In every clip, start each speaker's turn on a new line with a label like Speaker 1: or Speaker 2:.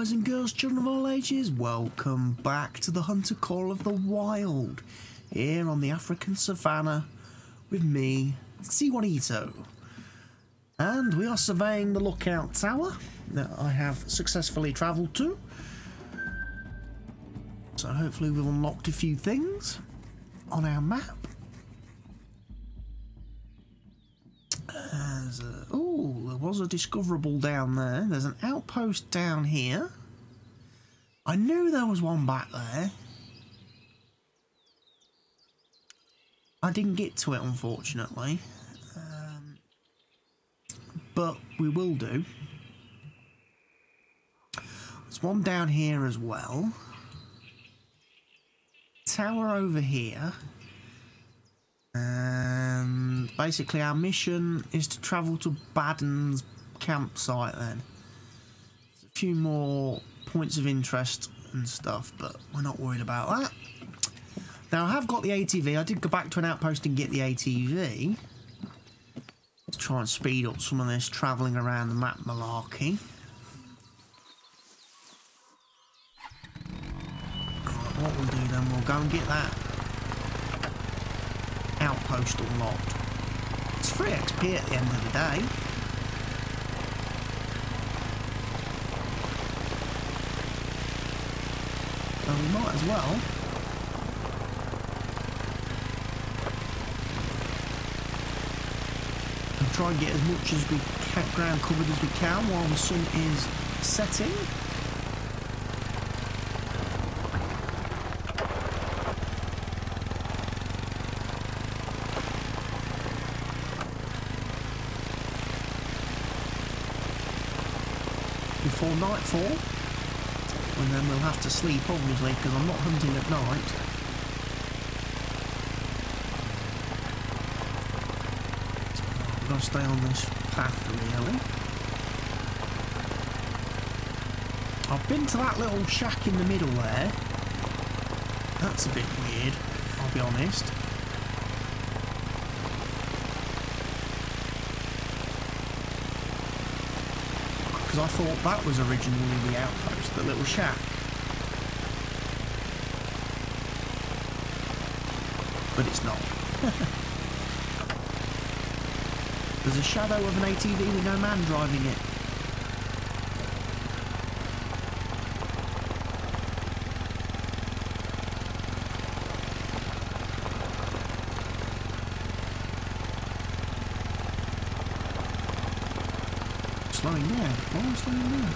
Speaker 1: boys and girls, children of all ages, welcome back to the Hunter Call of the Wild, here on the African Savanna with me, CWATTYESO. And we are surveying the lookout tower that I have successfully travelled to. So hopefully we've unlocked a few things on our map. Oh, there was a discoverable down there. There's an outpost down here. I knew there was one back there. I didn't get to it, unfortunately. But we will do. There's one down here as well. Tower over here. And basically our mission is to travel to Baden's campsite then. There's a few more points of interest and stuff, but we're not worried about that. Now I have got the ATV. I did go back to an outpost and get the ATV to try and speed up some of this travelling around the map malarkey. Right, what we'll do then, we'll go and get that outpost unlocked. It's free XP at the end of the day. So we might as well and try and get as much as we can, ground covered as we can while the sun is setting. Before nightfall, and then we'll have to sleep obviously because I'm not hunting at night. I've got to stay on this path really. I've been to that little shack in the middle there. That's a bit weird, I'll be honest. I thought that was originally the outpost, the little shack. But it's not. There's a shadow of an ATV with no man driving it. Slowing down. Why am I slowing down?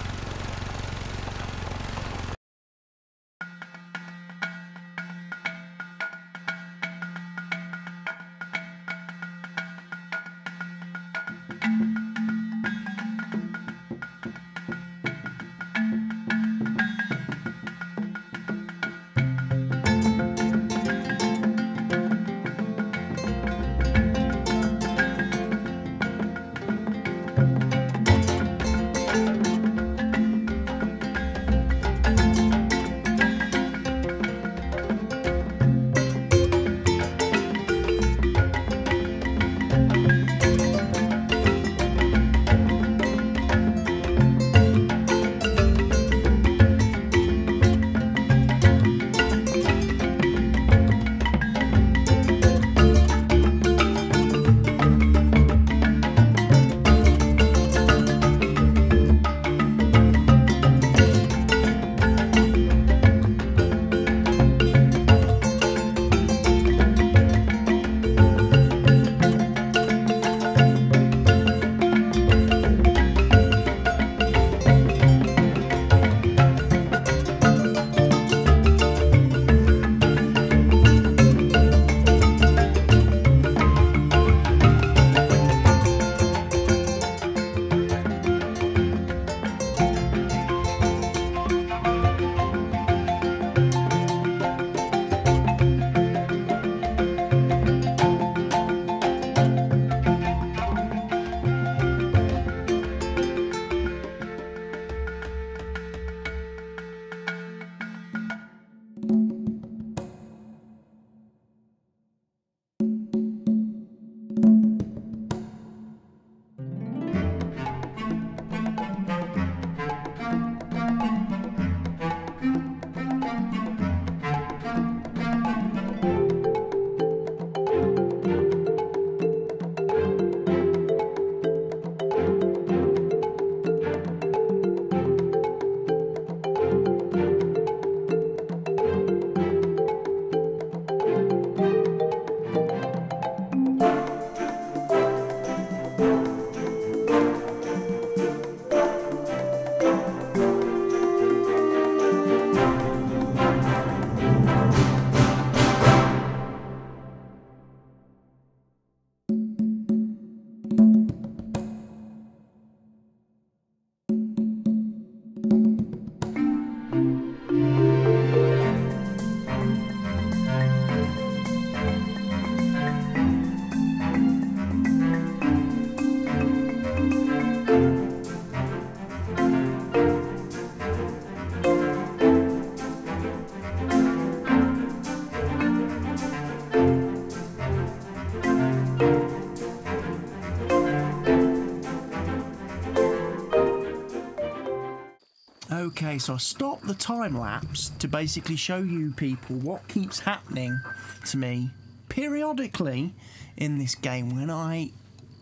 Speaker 1: so I stopped the time lapse to basically show you people what keeps happening to me periodically in this game when I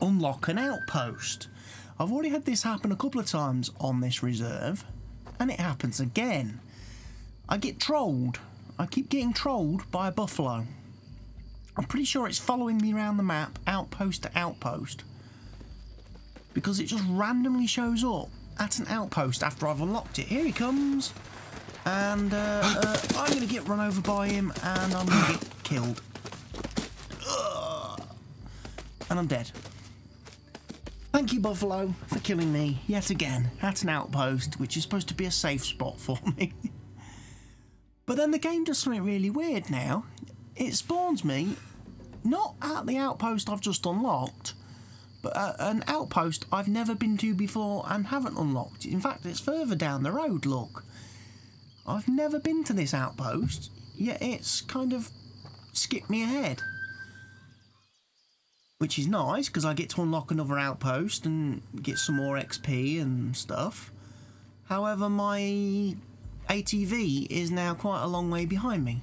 Speaker 1: unlock an outpost. I've already had this happen a couple of times on this reserve, and it happens again. I get trolled. I keep getting trolled by a buffalo. I'm pretty sure it's following me around the map, outpost to outpost, because it just randomly shows up at an outpost after I've unlocked it. Here he comes, and I'm going to get run over by him, and I'm going to get killed. And I'm dead. Thank you, buffalo, for killing me yet again at an outpost, which is supposed to be a safe spot for me. But then the game does something really weird now. It spawns me not at the outpost I've just unlocked, but at an outpost I've never been to before and haven't unlocked. In fact, it's further down the road, look. I've never been to this outpost, yet it's kind of skipped me ahead. Which is nice, because I get to unlock another outpost and get some more XP and stuff. However, my ATV is now quite a long way behind me.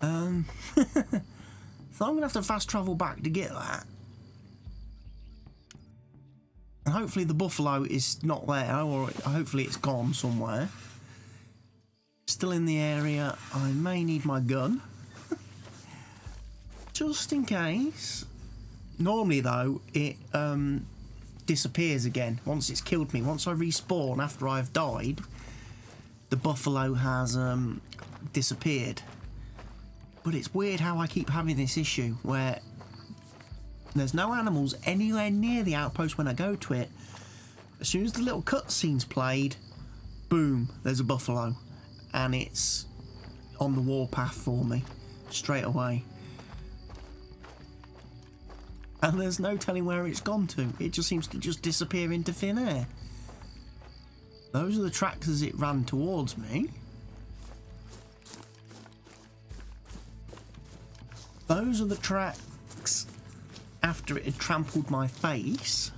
Speaker 1: So I'm going to have to fast travel back to get that. And hopefully the buffalo is not there, or hopefully it's gone somewhere. Still in the area. I may need my gun. Just in case. Normally though, it disappears again once it's killed me. Once I respawn after I've died, the buffalo has disappeared. But it's weird how I keep having this issue where there's no animals anywhere near the outpost when I go to it. As soon as the little cutscene's played, boom, there's a buffalo. And it's on the warpath for me, straight away. And there's no telling where it's gone to. It just seems to just disappear into thin air. Those are the tracks as it ran towards me. Those are the tracks after it had trampled my face.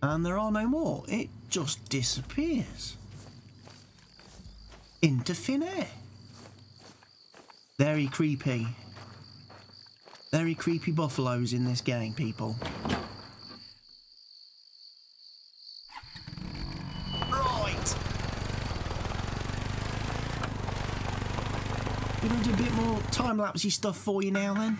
Speaker 1: And there are no more. It just disappears into thin air. Very creepy. Very creepy buffaloes in this game, people. Right. We're going to do a bit more time-lapsey stuff for you now, then.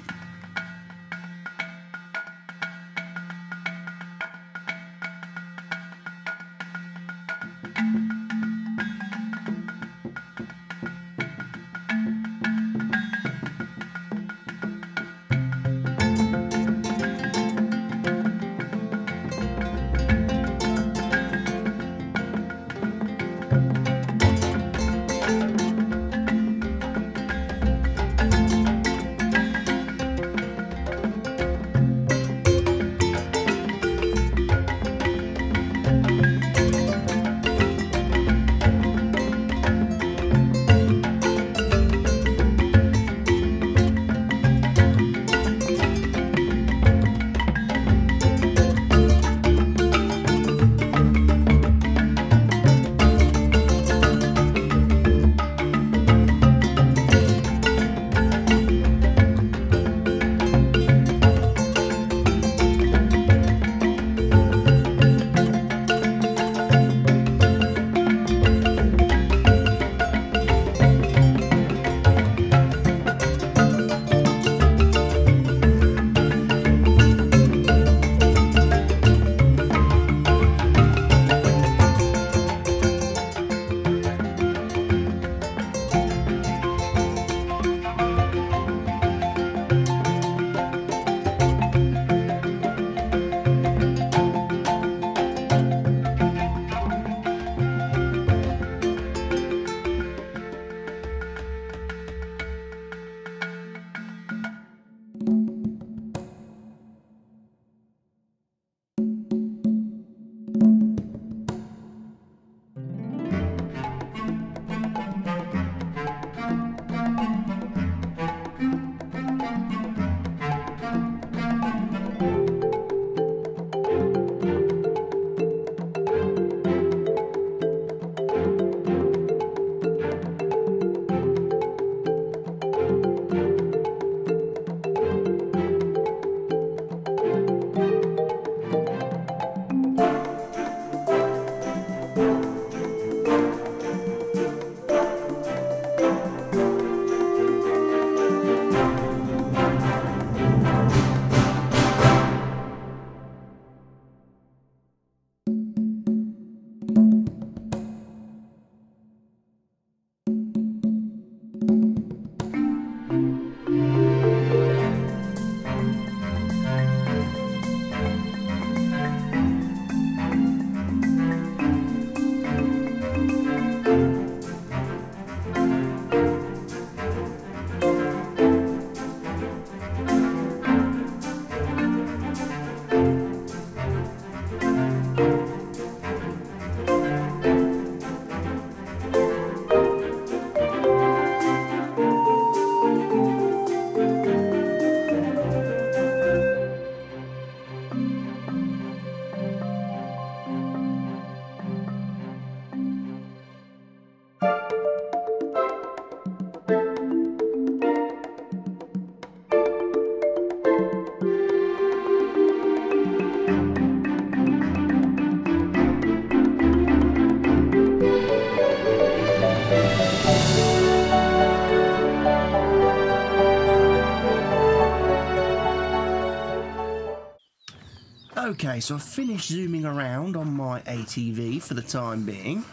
Speaker 2: Okay, so I've finished zooming around on my ATV for the time being.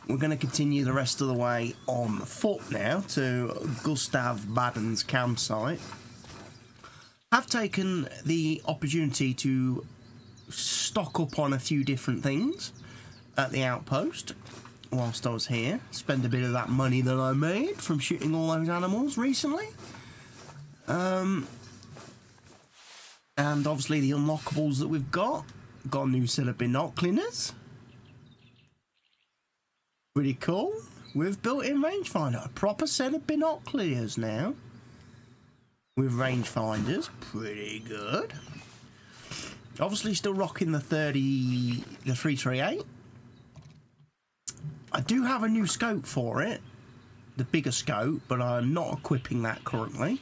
Speaker 2: We're going to continue the rest of the way on foot now to Gustav Baden's campsite. I've taken the opportunity to stock up on a few different things at the outpost whilst I was here. Spend a bit of that money that I made from shooting all those animals recently. And obviously the unlockables that we've got. Got a new set of binoculars. Pretty cool. With built-in rangefinder. A proper set of binoculars now. With rangefinders. Pretty good. Obviously still rocking the 338. I do have a new scope for it. The bigger scope, but I'm not equipping that currently.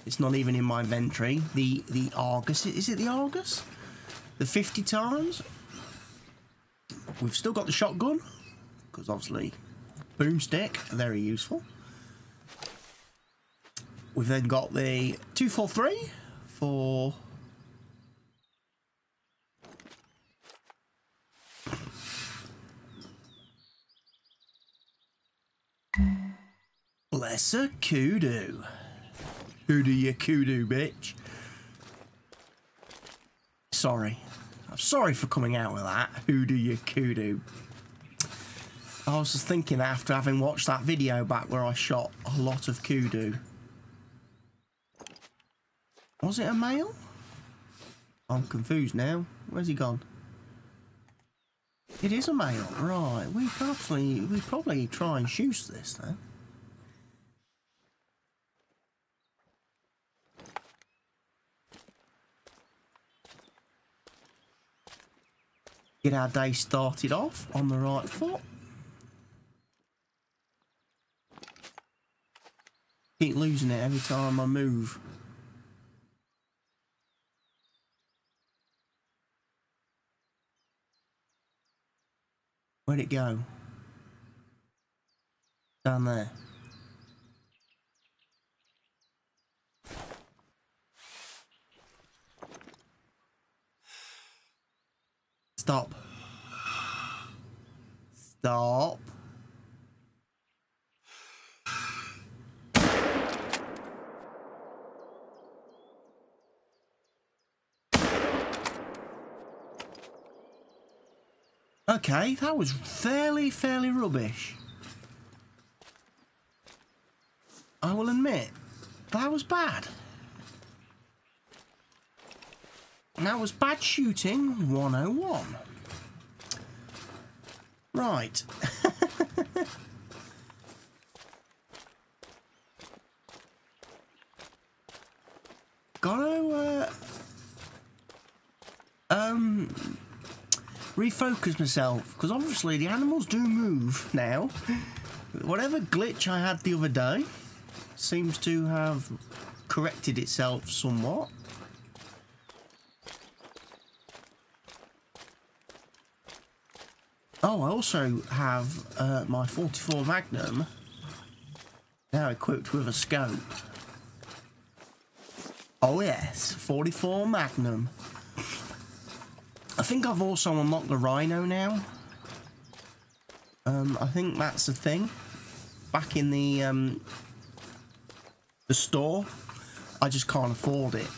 Speaker 2: It's not even in my inventory. The Argus, is it the Argus? The 50 times. We've still got the shotgun, because obviously boomstick, very useful. We've then got the 243 for bless a kudu. Who do you kudu, bitch? Sorry. I'm sorry for coming out with that. Who do you kudu? I was just thinking after having watched that video back where I shot a lot of kudu. Was it a male? I'm confused now. Where's he gone? It is a male, right. We probably try and shoot this then. Get our day started off on the right foot. Keep losing it every time I move. Where'd it go? Down there. Stop. Stop. Okay, that was fairly rubbish. I will admit, that was bad. That was bad shooting 101. Right. Gotta refocus myself, because obviously the animals do move now. Whatever glitch I had the other day seems to have corrected itself somewhat. Oh, I also have my 44 Magnum now equipped with a scope. Oh yes, 44 Magnum. I think I've also unlocked the Rhino now. I think that's the thing. Back in the store, I just can't afford it.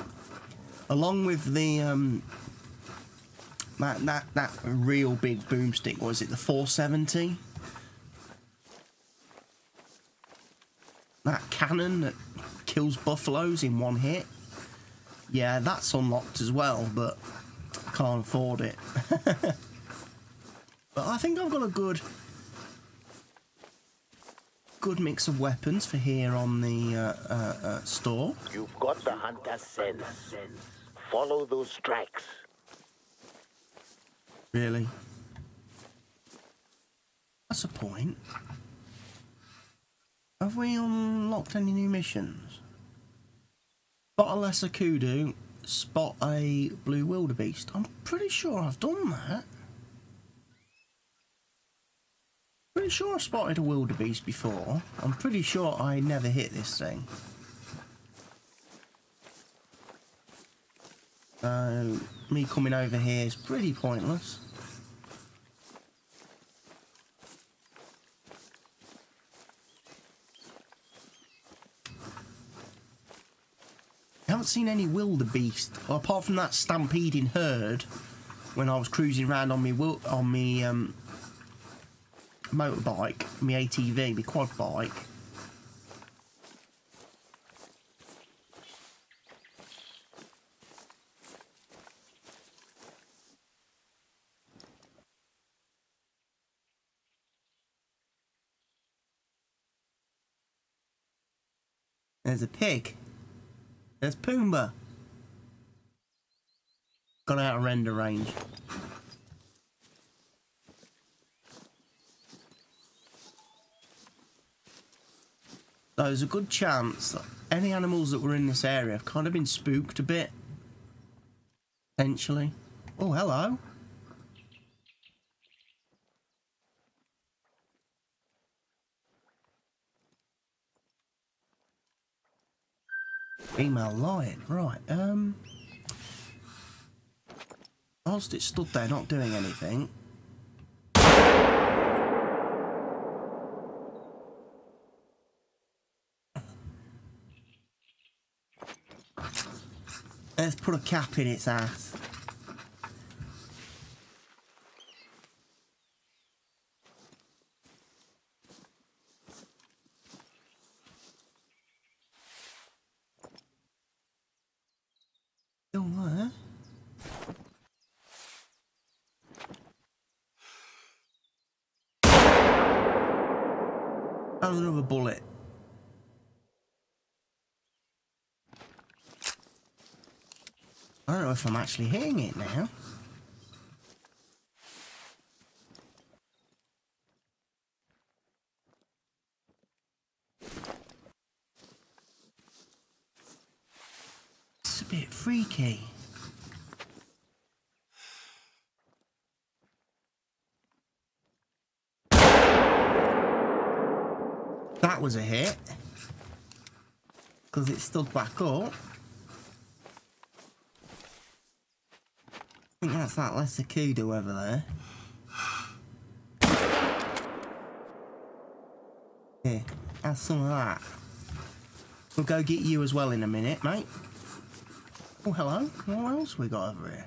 Speaker 2: Along with the that real big boomstick, was it the 470? That cannon that kills buffaloes in one hit. Yeah, that's unlocked as well, but I can't afford it. But I think I've got a good mix of weapons for here on the store.
Speaker 3: You've got the hunter's scent. Follow those tracks.
Speaker 2: Really? That's a point. Have we unlocked any new missions? Spot a lesser kudu, spot a blue wildebeest. I'm pretty sure I've done that. Pretty sure I spotted a wildebeest before. I'm pretty sure I never hit this thing. So me coming over here is pretty pointless. I haven't seen any wildebeest, well, apart from that stampeding herd when I was cruising around on me motorbike, my ATV, my quad bike. There's a pig. There's Pumbaa. Got out of render range. So there's a good chance that any animals that were in this area have kind of been spooked a bit. Potentially. Oh, hello. Female lion, right, whilst it stood there not doing anything, let's put a cap in its ass. Another bullet. I don't know if I'm actually hitting it now. It's a bit freaky. That was a hit, because it stood back up. I think that's that lesser kudu over there. Here, have some of that. We'll go get you as well in a minute, mate. Oh, hello. What else we got over here?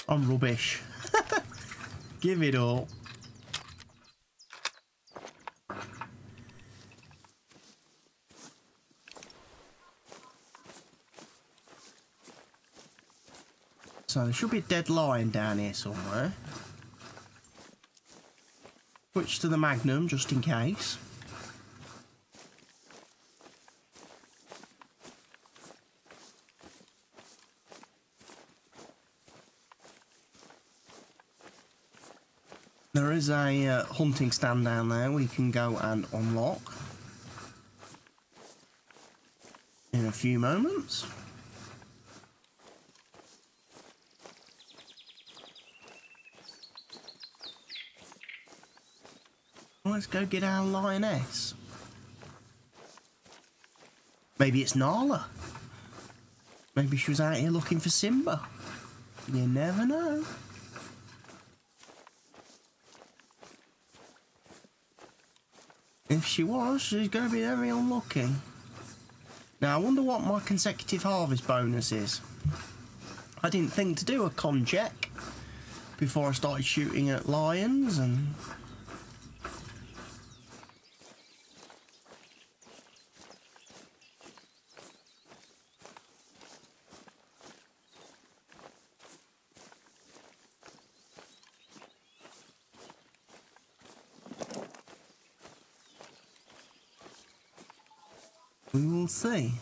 Speaker 2: I'm rubbish. Give it all. So there should be a dead lion down here somewhere. Switch to the Magnum just in case. There is a hunting stand down there we can go and unlock in a few moments. Let's go get our lioness. Maybe it's Nala. Maybe she was out here looking for Simba. You never know. If she was, she's going to be very unlucky. Now, I wonder what my consecutive harvest bonus is. I didn't think to do a con check before I started shooting at lions and... we will see.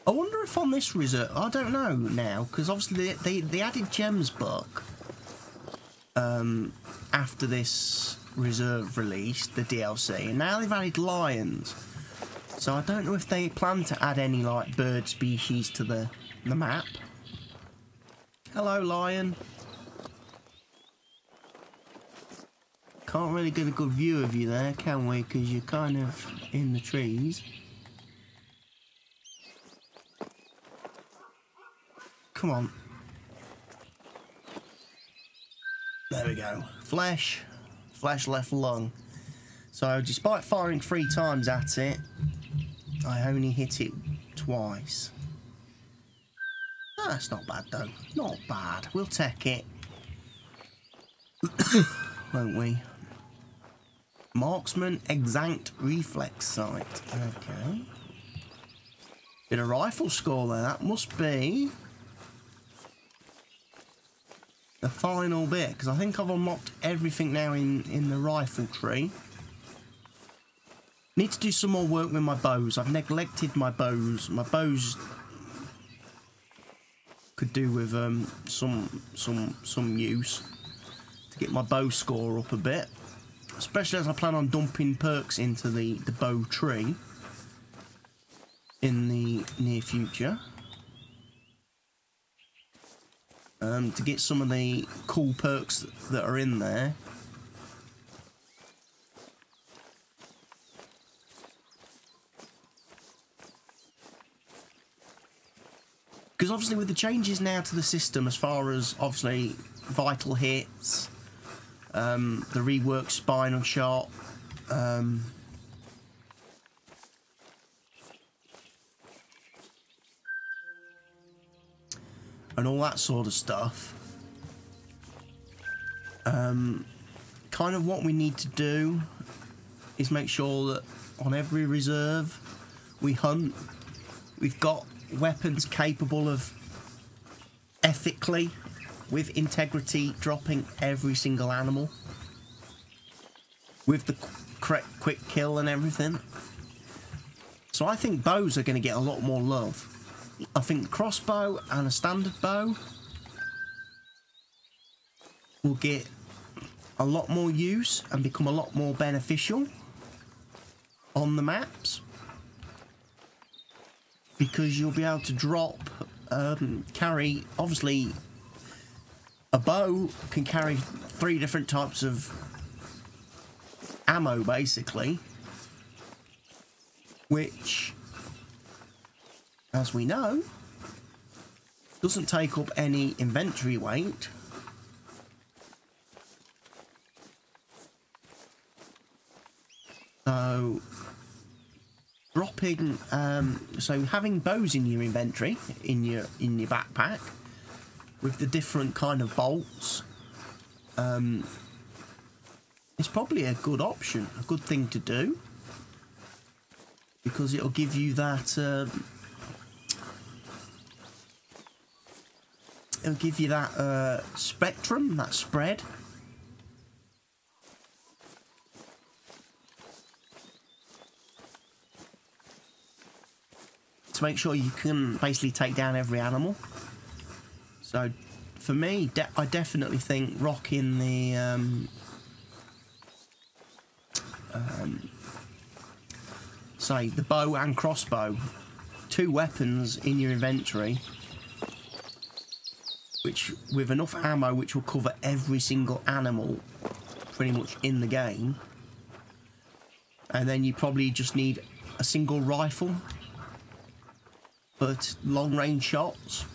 Speaker 2: I wonder if on this reserve, I don't know now, because obviously they added gems book after this reserve released, the DLC, and now they've added lions. So I don't know if they plan to add any like bird species to the map. Hello, lion. Can't really get a good view of you there, can we? Because you're kind of in the trees. Come on. There we go. Flesh. Flesh left lung. So despite firing 3 times at it, I only hit it twice. That's not bad though. Not bad. We'll take it. Won't we? Marksman exact reflex sight. Okay. Bit of rifle score there. That must be the final bit, because I think I've unlocked everything now in the rifle tree. Need to do some more work with my bows. I've neglected my bows. My bows could do with some use to get my bow score up a bit, especially as I plan on dumping perks into the bow tree in the near future, to get some of the cool perks that are in there. Because obviously with the changes now to the system, as far as obviously vital hits, the reworked spinal shot, and all that sort of stuff, kind of what we need to do is make sure that on every reserve we hunt, we've got weapons capable of ethically, with integrity, dropping every single animal with the correct quick kill and everything. So I think bows are going to get a lot more love. I think the crossbow and a standard bow will get a lot more use and become a lot more beneficial on the maps, because you'll be able to drop, carry, obviously a bow can carry 3 different types of ammo basically, which, as we know, doesn't take up any inventory weight. So dropping, so having bows in your inventory, in your backpack, with the different kind of bolts, is probably a good option, a good thing to do, because it'll give you that, spectrum, that spread. To make sure you can basically take down every animal. So for me, I definitely think rocking the say the bow and crossbow, 2 weapons in your inventory, which with enough ammo which will cover every single animal pretty much in the game, and then you probably just need a single rifle but long range shots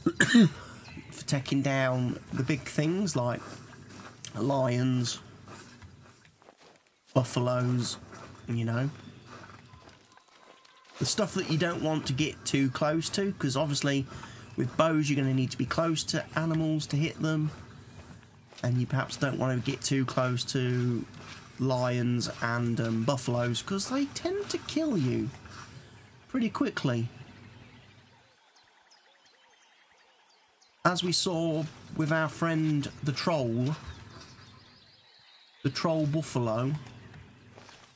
Speaker 2: for taking down the big things like lions, buffaloes, you know, the stuff that you don't want to get too close to, because obviously with bows you're going to need to be close to animals to hit them, and you perhaps don't want to get too close to lions and buffaloes, because they tend to kill you pretty quickly. As we saw with our friend the troll buffalo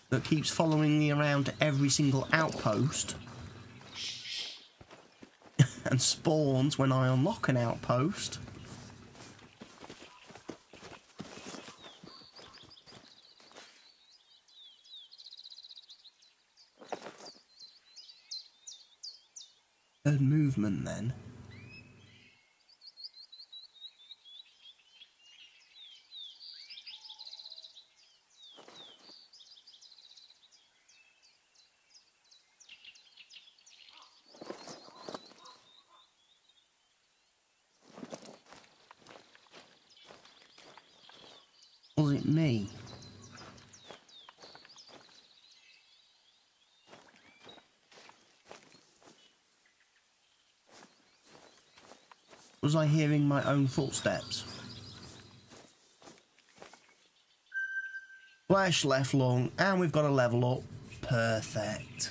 Speaker 2: that keeps following me around to every single outpost and spawns when I unlock an outpost. Heard movement then. Was it me? Was I hearing my own footsteps? Flash left lung, and we've got a level up. Perfect.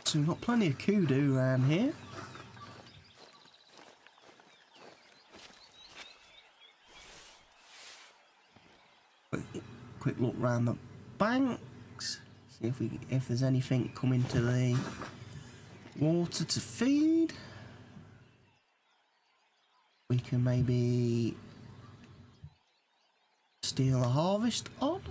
Speaker 2: So we've got plenty of kudu around here. Quick look round the banks. See if there's anything coming to the water to feed. We can maybe steal a harvest on.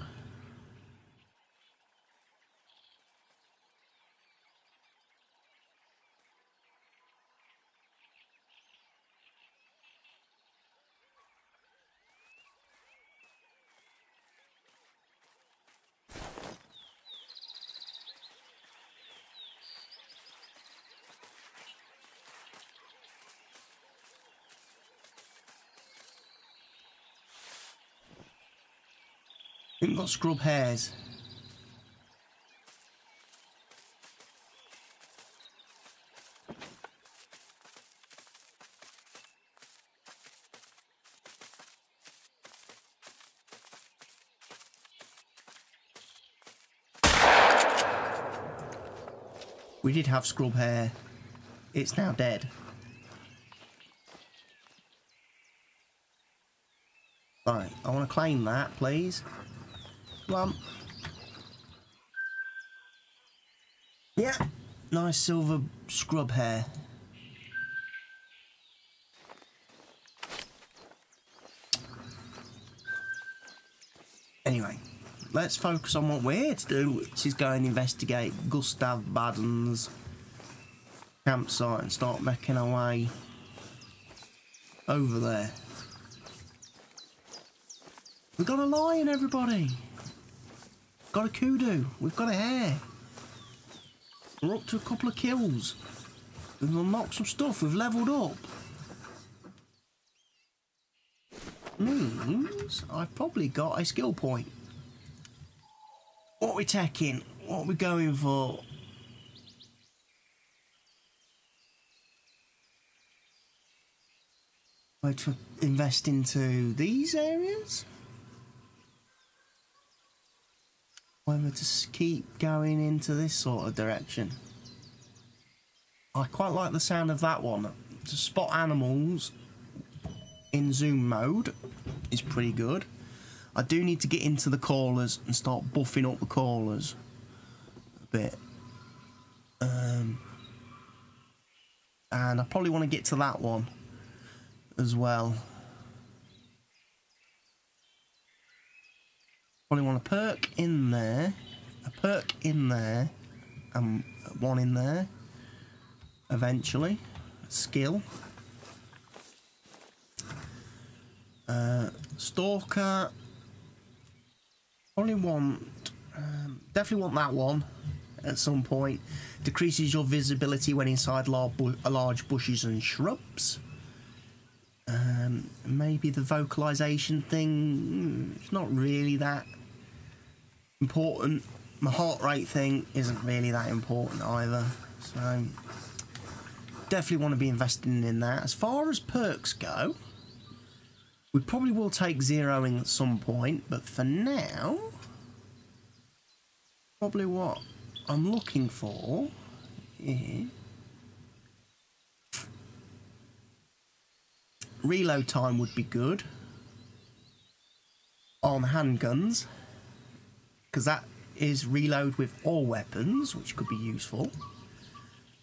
Speaker 2: We've got scrub hares. We did have scrub hare. It's now dead. Right, I want to claim that, please. Come on. Yeah, nice silver scrub hair. Anyway, let's focus on what we're here to do, which is go and investigate Gustav Baden's campsite and start making our way over there. We've got a lion, everybody. Got a kudu. We've got a hare. We're up to a couple of kills. We've unlocked some stuff. We've levelled up. Means I've probably got a skill point. What are we taking? What are we going for? Wait to invest into these areas? Whether to keep going into this sort of direction. I quite like the sound of that one. To spot animals in zoom mode is pretty good. I do need to get into the callers and start buffing up the callers a bit. And I probably want to get to that one as well. Probably want a perk in there, and one in there, eventually. Skill. Stalker. Probably want, definitely want that one at some point. Decreases your visibility when inside large bushes and shrubs. Maybe the vocalization thing, it's not really that important. My heart rate thing isn't really that important either, so definitely want to be investing in that. As far as perks go, we probably will take zeroing at some point, but for now, probably what I'm looking for is reload time would be good on handguns, because that is reload with all weapons, which could be useful.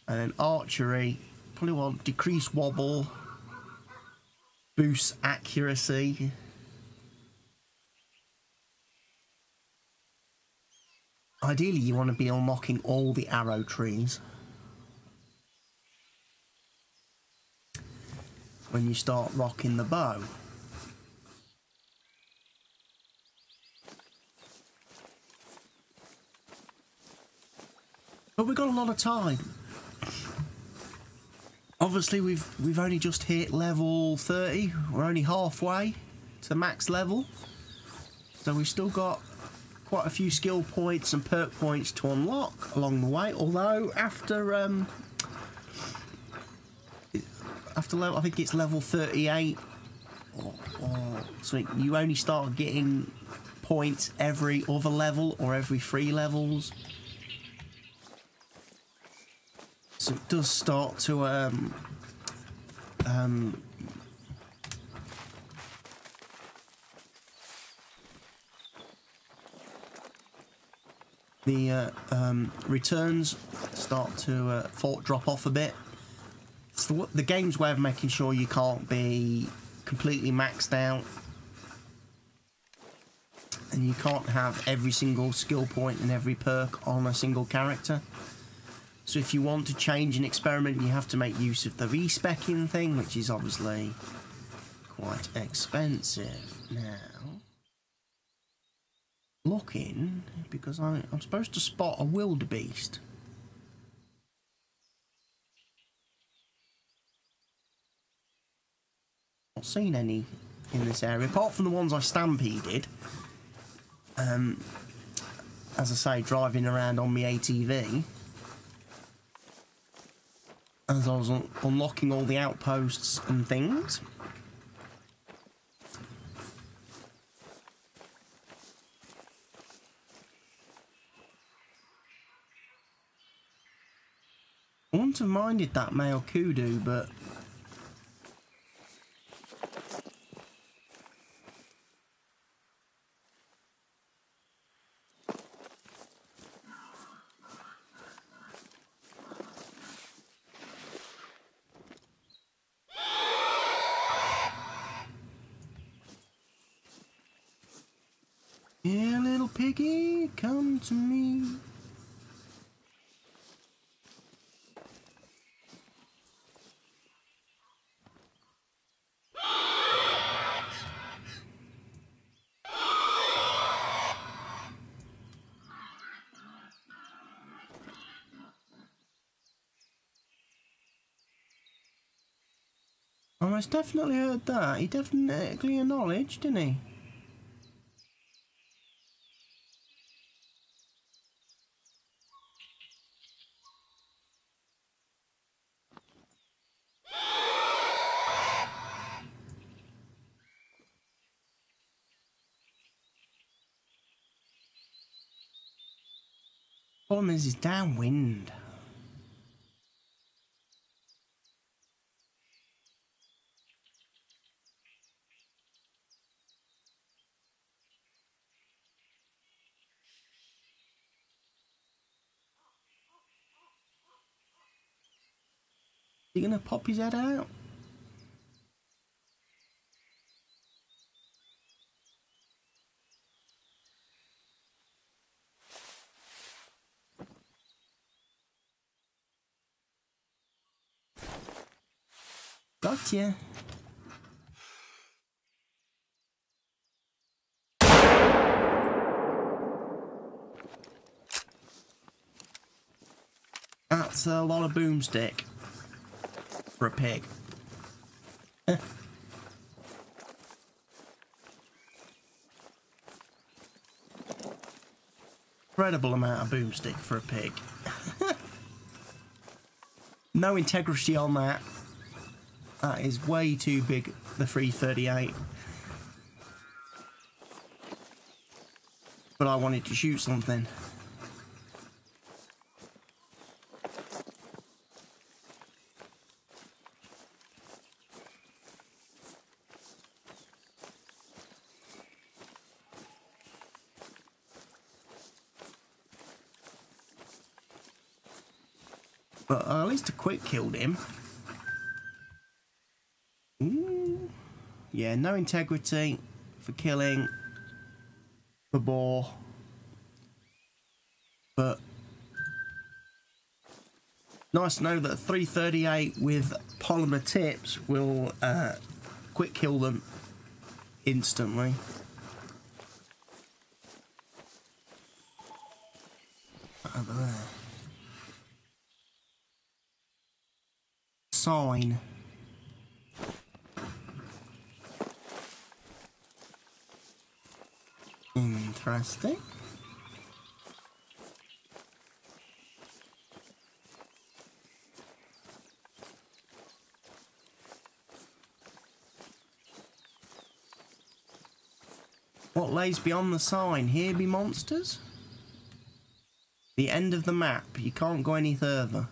Speaker 2: And then archery, probably want decrease wobble, boost accuracy. Ideally, you want to be unlocking all the arrow trees when you start rocking the bow. But we've got a lot of time. Obviously, we've only just hit level 30. We're only halfway to max level, so we've still got quite a few skill points and perk points to unlock along the way. Although after level, I think it's level 38 or so, you only start getting points every other level or every 3 levels. So it does start to the returns start to drop off a bit. So the game's way of making sure you can't be completely maxed out, and you can't have every single skill point and every perk on a single character. So if you want to change an experiment, you have to make use of the respecking thing, which is obviously quite expensive. Now, looking, because I'm supposed to spot a wildebeest. Not seen any in this area, apart from the ones I stampeded. As I say, driving around on my ATV. As I was unlocking all the outposts and things. I wouldn't have minded that male kudu, but yeah, little piggy, come to me. Oh, he's definitely heard that. He definitely acknowledged, didn't he? Problem is, he's downwind. Is he gonna pop his head out? Gotcha. That's a lot of boomstick for a pig. Incredible amount of boomstick for a pig. No integrity on that. That is way too big, the 338. But I wanted to shoot something. But at least I quick killed him. Ooh. Yeah, no integrity for killing the boar. But nice to know that 338 with polymer tips will quick kill them instantly. Over there. Sign. Interesting. What lays beyond the sign? Here be monsters? The end of the map. You can't go any further.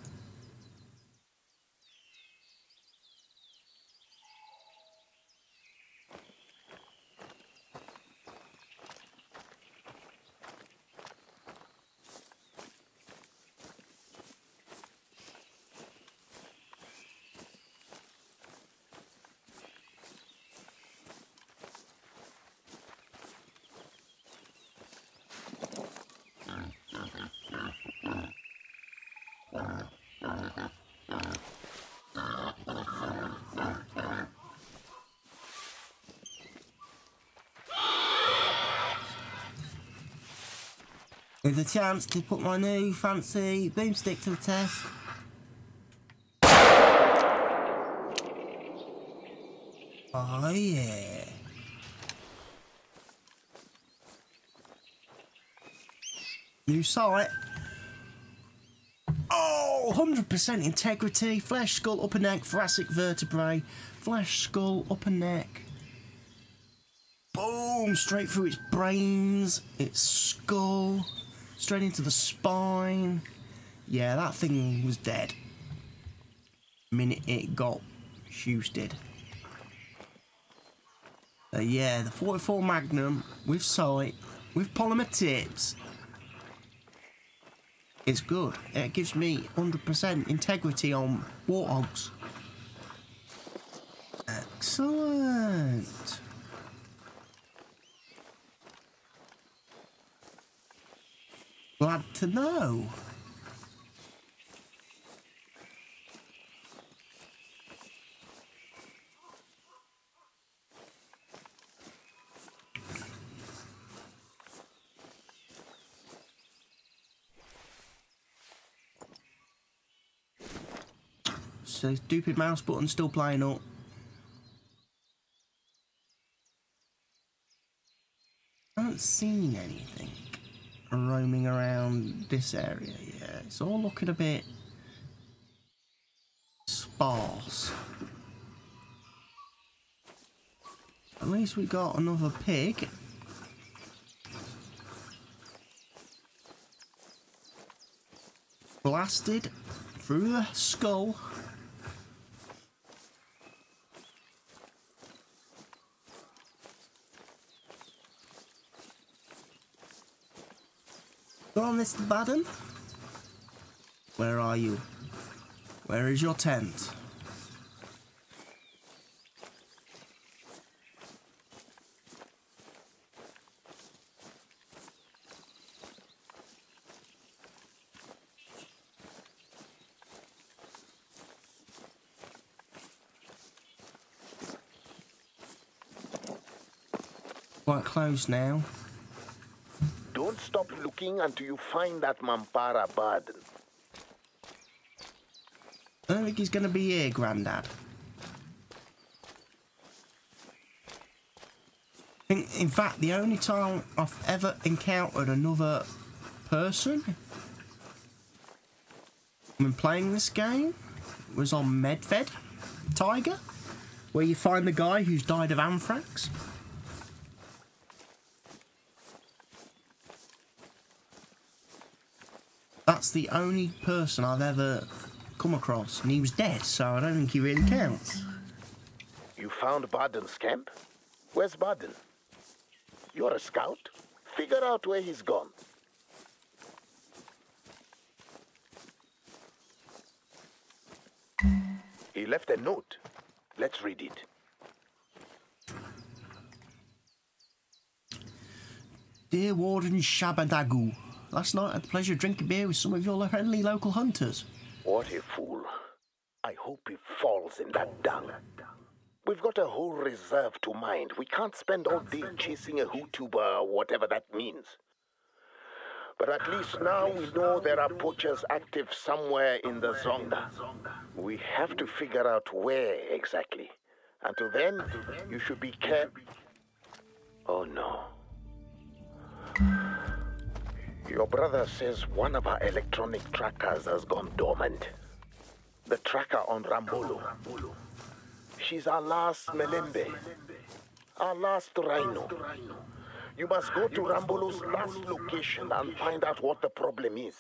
Speaker 2: With a chance to put my new fancy boomstick to the test. Oh yeah. New sight. Oh, 100% integrity. Flesh, skull, upper neck, thoracic vertebrae. Flesh, skull, upper neck. Boom! Straight through its brains, its skull. Straight into the spine. Yeah, that thing was dead the minute it got shoosted. Yeah, the 44 Magnum with sight, with polymer tips. It's good. It gives me 100% integrity on warthogs. Excellent. Glad to know. So stupid mouse button still playing up. I haven't seen anything roaming around this area yet. It's all looking a bit sparse. At least we got another pig. Blasted through the skull. Go on, Mr. Baden. Where are you? Where is your tent? Quite close now.
Speaker 3: Don't stop looking until you find that Mampara bud.
Speaker 2: I don't think he's going to be here, Grandad. In fact, the only time I've ever encountered another person when playing this game was on Medved Tiger, where you find the guy who's died of anthrax. That's the only person I've ever come across, and he was dead, so I don't think he really counts.
Speaker 3: You found Baden's camp? Where's Baden? You're a scout? Figure out where he's gone. He left a note. Let's read it.
Speaker 1: Dear Warden Shabadagu, last night I had the pleasure of drinking beer with some of your friendly local hunters.
Speaker 3: What a fool. I hope he falls in that dung. We've got a whole reserve to mind. We can't spend all day chasing a HooTuber or whatever that means. But at least now we know there are poachers active somewhere in the Zonda. We have to figure out where exactly. Until then, you should be careful. Oh no. Your brother says one of our electronic trackers has gone dormant. The tracker on Rambolo. She's our last Melembe. Our last Rhino. You must go to Rambolo's last location and find out what the problem is.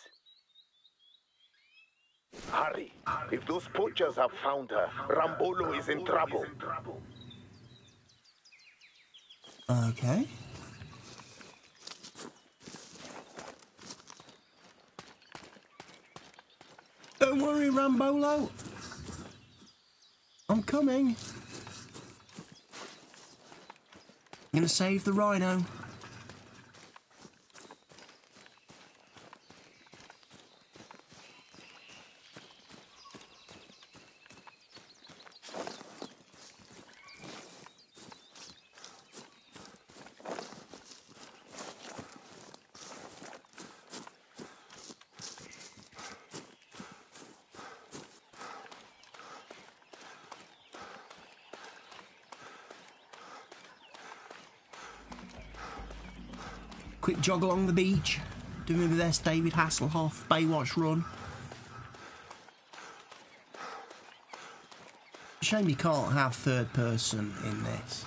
Speaker 3: Hurry. If those poachers have found her, Rambolo is in trouble.
Speaker 1: Okay. Don't worry, Rambolo. I'm coming. I'm gonna save the Rhino. Quick jog along the beach, doing my best David Hasselhoff Baywatch run. Shame you can't have third person in this.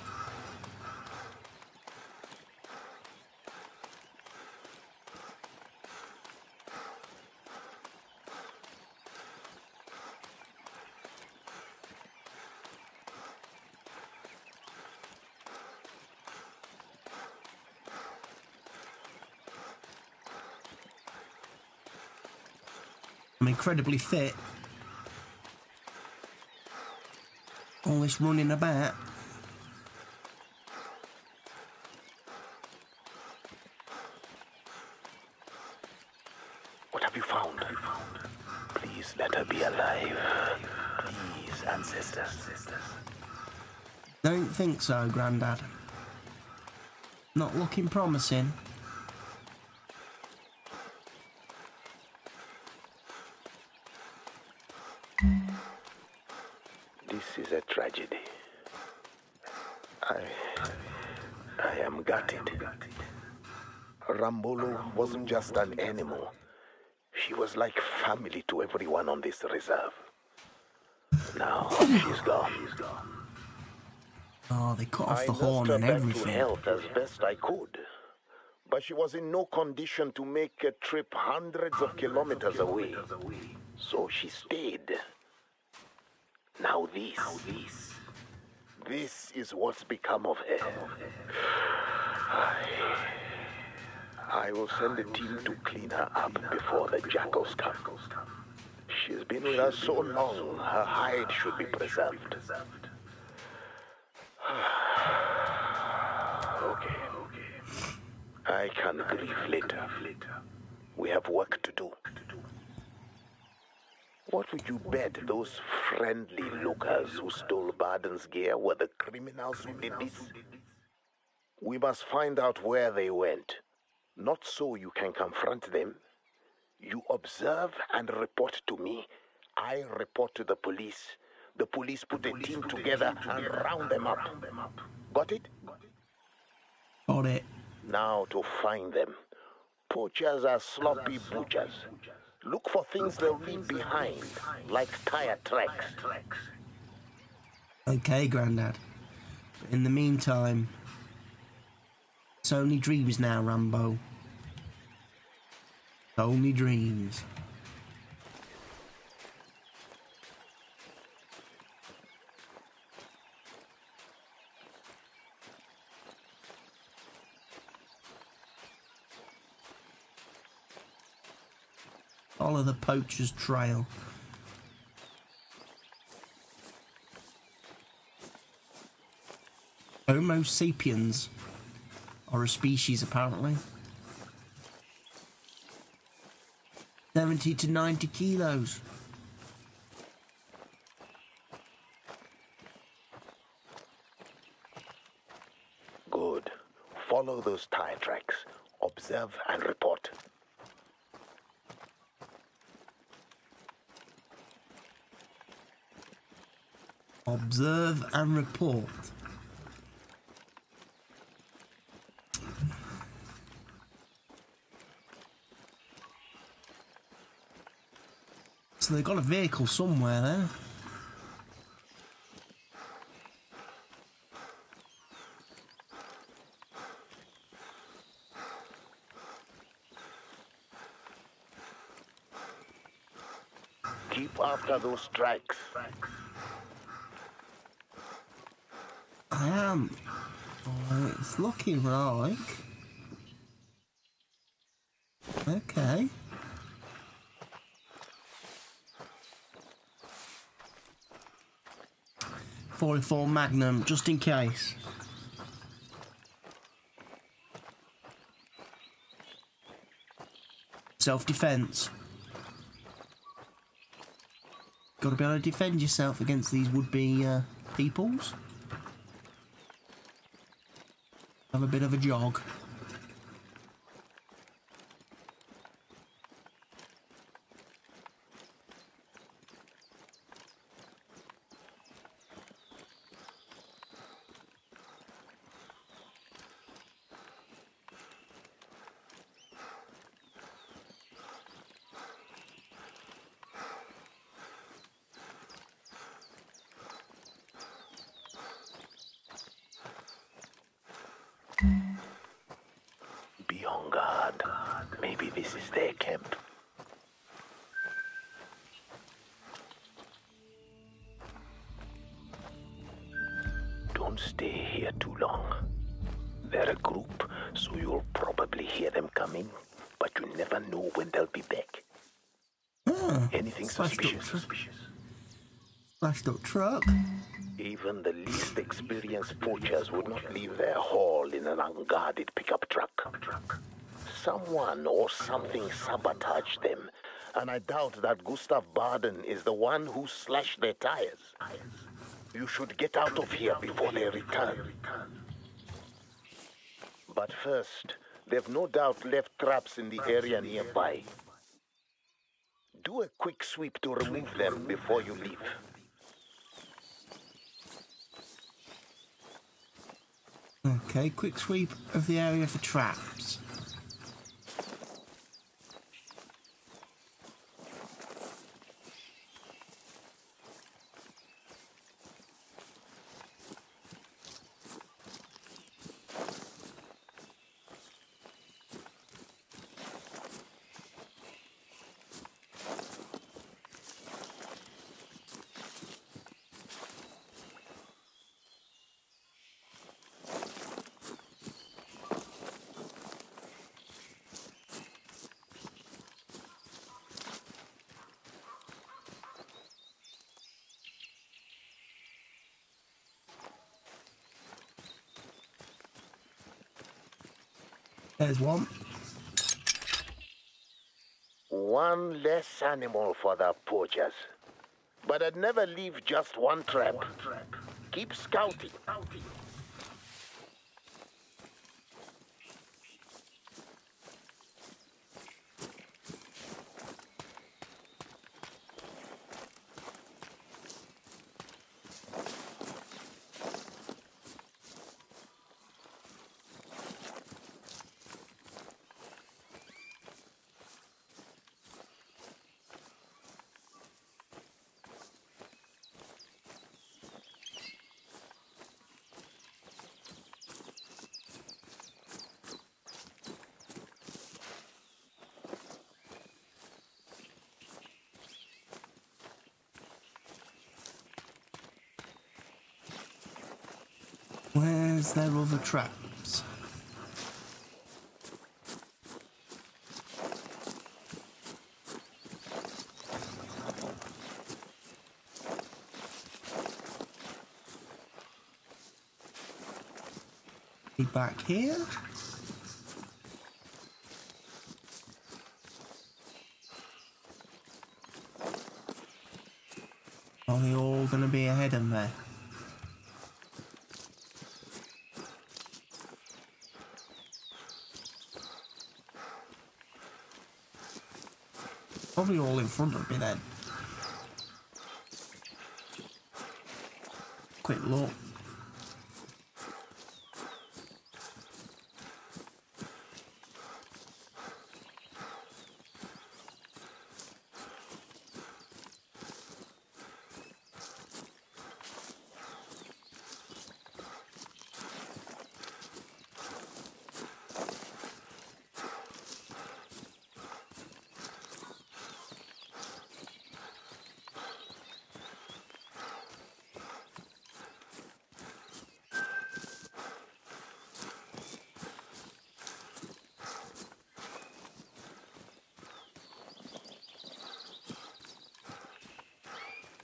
Speaker 1: I'm incredibly fit. All this running about.
Speaker 3: What have you found? Please let her be alive. Please, ancestors.
Speaker 1: Don't think so, Grandad. Not looking promising.
Speaker 3: This is a tragedy. I am gutted. Rambolo wasn't just an animal. She was like family to everyone on this reserve. Now she's gone.
Speaker 1: Oh, they cut off the
Speaker 3: I
Speaker 1: horn
Speaker 3: nursed
Speaker 1: and
Speaker 3: her back to
Speaker 1: everything.
Speaker 3: health as best I could. But she was in no condition to make a trip hundreds of kilometers away. So she stayed. Now this is what's become of her. I will send a team to clean her up before the jackals come. She's been with us so long, her hide should be preserved. Okay. I can grieve later. We have work to do. What would you bet those friendly lookers who stole Barden's gear were the criminals who did this? We must find out where they went. Not so you can confront them. You observe and report to me. I report to the police. The police put a team together and round them up. Got it?
Speaker 1: Got it.
Speaker 3: Now to find them. Poachers are sloppy butchers. Look for things they'll leave behind, like tire tracks.
Speaker 1: Okay, Grandad. But in the meantime, it's only dreams now, Rambo. Only dreams. Follow the Poachers Trail.
Speaker 2: Homo sapiens are a species, apparently. 70 to 90 kilos.
Speaker 3: Good. Follow those tire tracks. Observe and report.
Speaker 2: Observe and report. So they've got a vehicle somewhere there.
Speaker 3: Keep after those tracks.
Speaker 2: I am. Oh, it's looking like. Okay. .44 Magnum, just in case. Self-defense. Got to be able to defend yourself against these would-be peoples. Have a bit of a jog.
Speaker 3: Be on guard. Maybe this is their camp. Don't stay here too long. They're a group, so you'll probably hear them coming, but you never know when they'll be back. Anything suspicious?
Speaker 2: Slashed up truck.
Speaker 3: Even the least experienced poachers would not leave their haul in an unguarded pickup truck. Someone or something sabotaged them, and I doubt that Gustav Baden is the one who slashed their tires. You should get out of here before they return. But first, they've no doubt left traps in the area nearby. Do a quick sweep to remove them before you leave.
Speaker 2: Okay, quick sweep of the area for traps. There's one.
Speaker 3: One less animal for the poachers. But I'd never leave just one trap. Keep scouting.
Speaker 2: Where's their other traps?
Speaker 1: Be back here. Are they all going to be ahead of me? Probably all in front of me then. Quick look.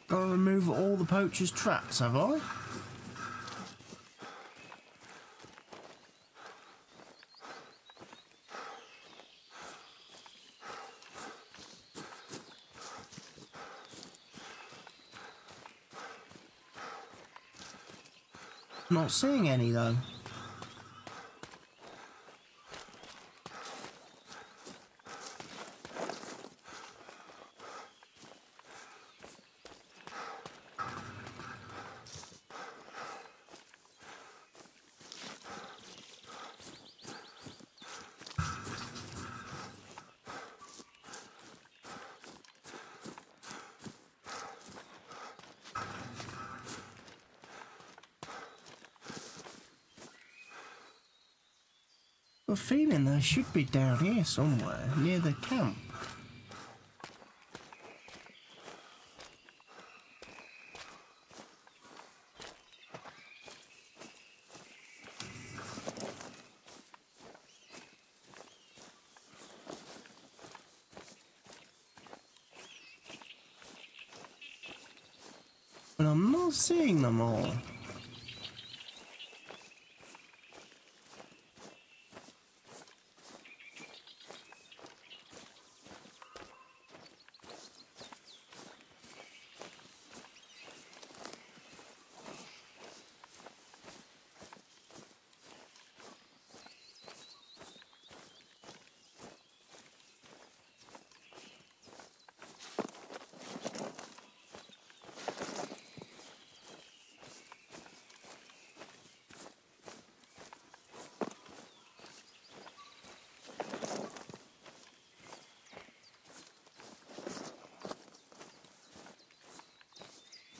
Speaker 1: Gotta remove all the poachers' traps, have I? Not seeing any though. I'm feeling they should be down here somewhere, near the camp. But I'm not seeing them all.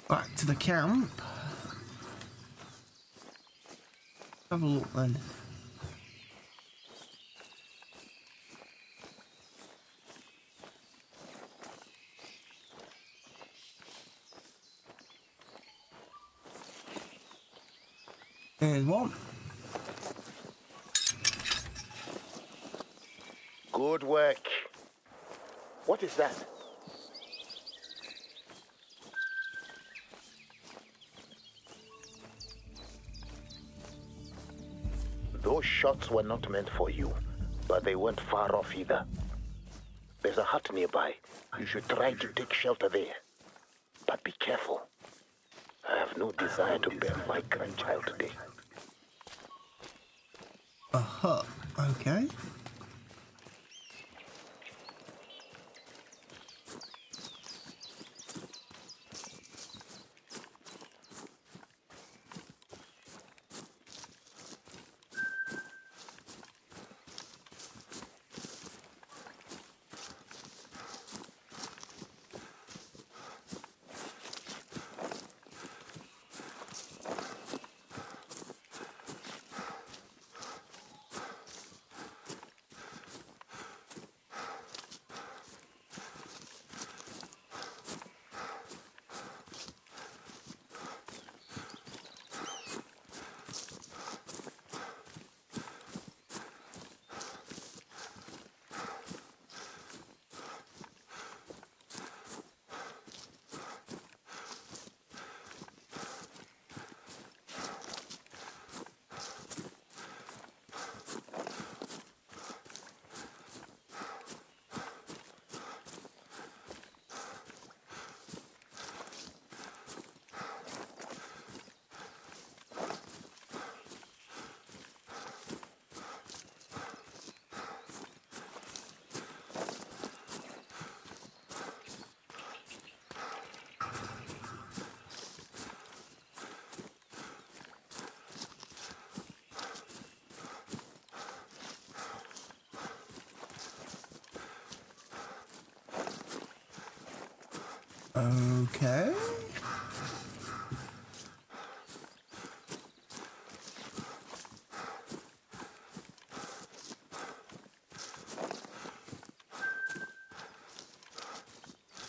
Speaker 1: Back to the camp. Have a look then. There's one.
Speaker 3: Good work. What is that? Those shots were not meant for you, but they weren't far off either. There's a hut nearby. You should try to take shelter there. But be careful. I have no desire to bear my grandchild today.
Speaker 1: A hut, okay.
Speaker 2: Okay.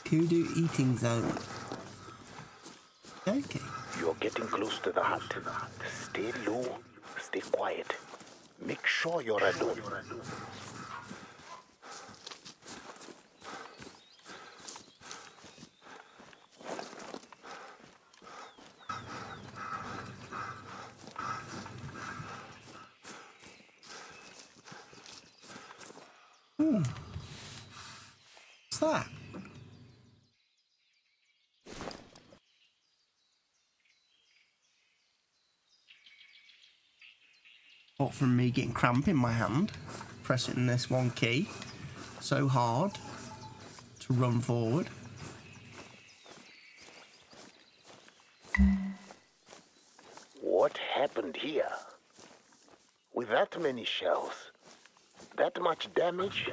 Speaker 2: Kudu eating zone. Okay.
Speaker 3: You're getting close to the hut. Stay low, stay quiet. Make sure you're alone.
Speaker 2: What's that? Apart from me getting cramp in my hand, pressing this one key so hard to run forward.
Speaker 3: What happened here? With that many shells, that much damage,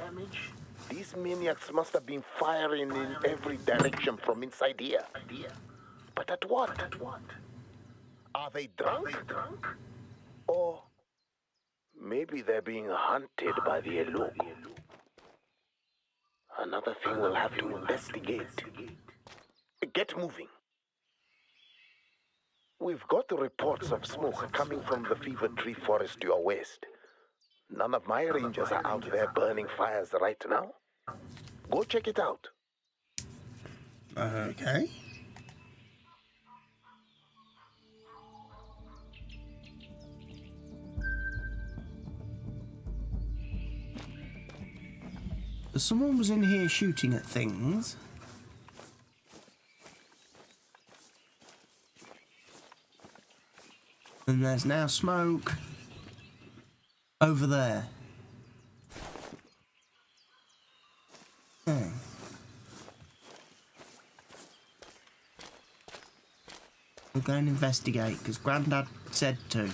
Speaker 3: these maniacs must have been firing in every direction from inside here. But at what? Are they drunk? Or maybe they're being hunted by the Eloko. Another thing we'll have to investigate. Get moving. We've got reports of smoke coming from the Fever Tree Forest to your west. None of my rangers are out there burning fires right now. Go check it out.
Speaker 2: Okay. Someone was in here shooting at things. And there's now smoke over there. Okay. We'll go and investigate, because Grandad said to.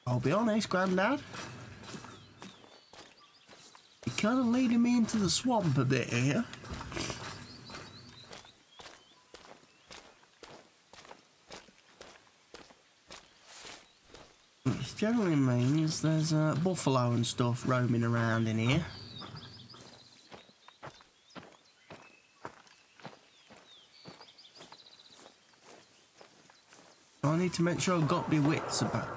Speaker 2: I'll be honest, Grandad. You're kind of leading me into the swamp a bit here. Which generally means there's buffalo and stuff roaming around in here. I need to make sure I've got my wits about.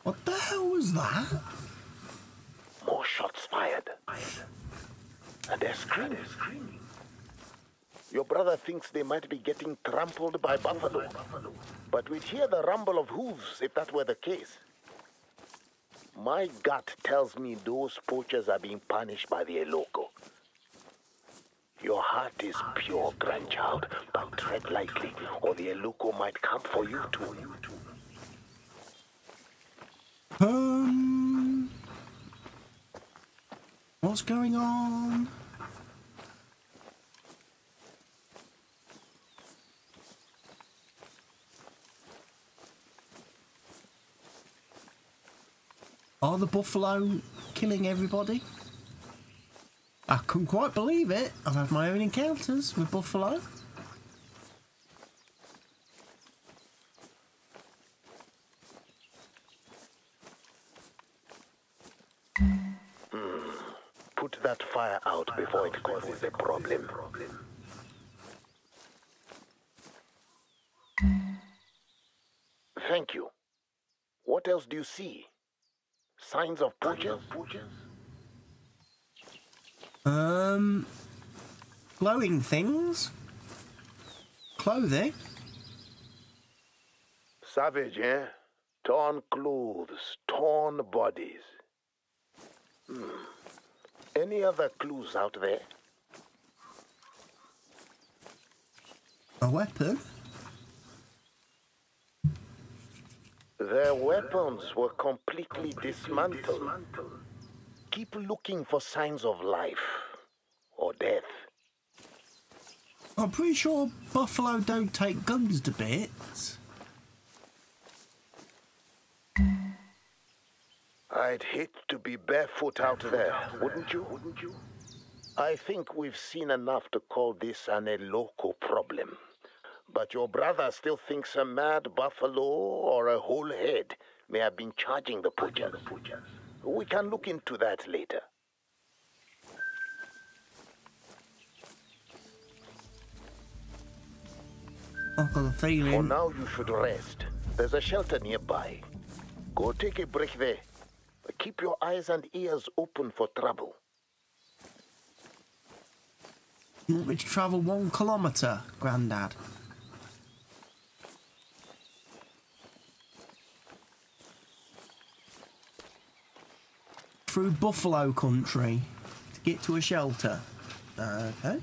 Speaker 2: What the hell was that?
Speaker 3: More shots fired. And they're screaming. Your brother thinks they might be getting trampled by buffalo. But we'd hear the rumble of hooves if that were the case. My gut tells me those poachers are being punished by the Eloko. Your heart is pure, grandchild, but tread lightly, or the Eloko might come for you too.
Speaker 2: What's going on? Are the buffalo killing everybody? I couldn't quite believe it. I've had my own encounters with buffalo.
Speaker 3: Put that fire out before it causes a problem. Thank you. What else do you see? Signs of poachers?
Speaker 2: Glowing things. Clothing.
Speaker 3: Savage, eh? Torn clothes, torn bodies. Any other clues out there?
Speaker 2: A weapon?
Speaker 3: Their weapons were completely dismantled. Keep looking for signs of life or death.
Speaker 1: I'm pretty sure buffalo don't take guns to bits.
Speaker 3: I'd hate to be barefoot out there, wouldn't you? I think we've seen enough to call this an a local problem. But your brother still thinks a mad buffalo or a whole head may have been charging the poachers. We can look into that later.
Speaker 1: I've got a
Speaker 3: For
Speaker 1: feeling.
Speaker 3: now, you should rest. There's a shelter nearby. Go take a break there. But keep your eyes and ears open for trouble.
Speaker 1: You want me to travel 1 kilometre, Grandad? Through buffalo country to get to a shelter. Okay.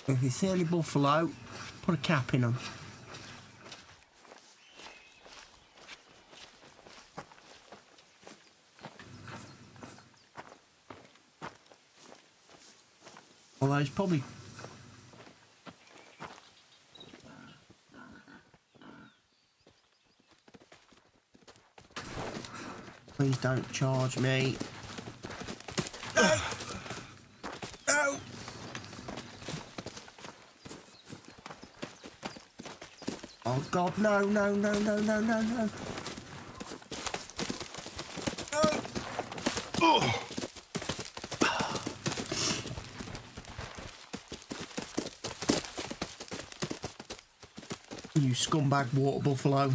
Speaker 1: If you see any buffalo, put a cap in them. Although it's probably... Please don't charge me. No! Oh God, no, no, no, no, no, no, no. Oh. You scumbag water buffalo.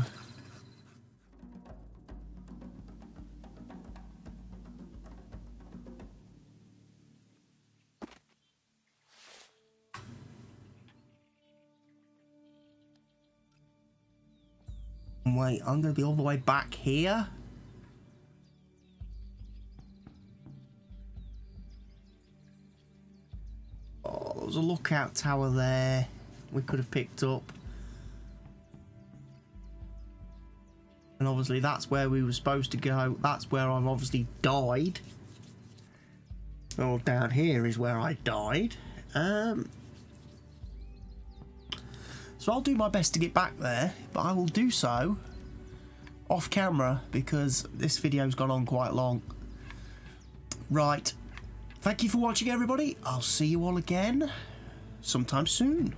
Speaker 1: Wait, I'm going to be all the way back here? Oh, there was a lookout tower there we could have picked up. And obviously that's where we were supposed to go. That's where I've obviously died. Well, down here is where I died. So I'll do my best to get back there, but I will do so off camera because this video's gone on quite long. Right. Thank you for watching, everybody. I'll see you all again sometime soon.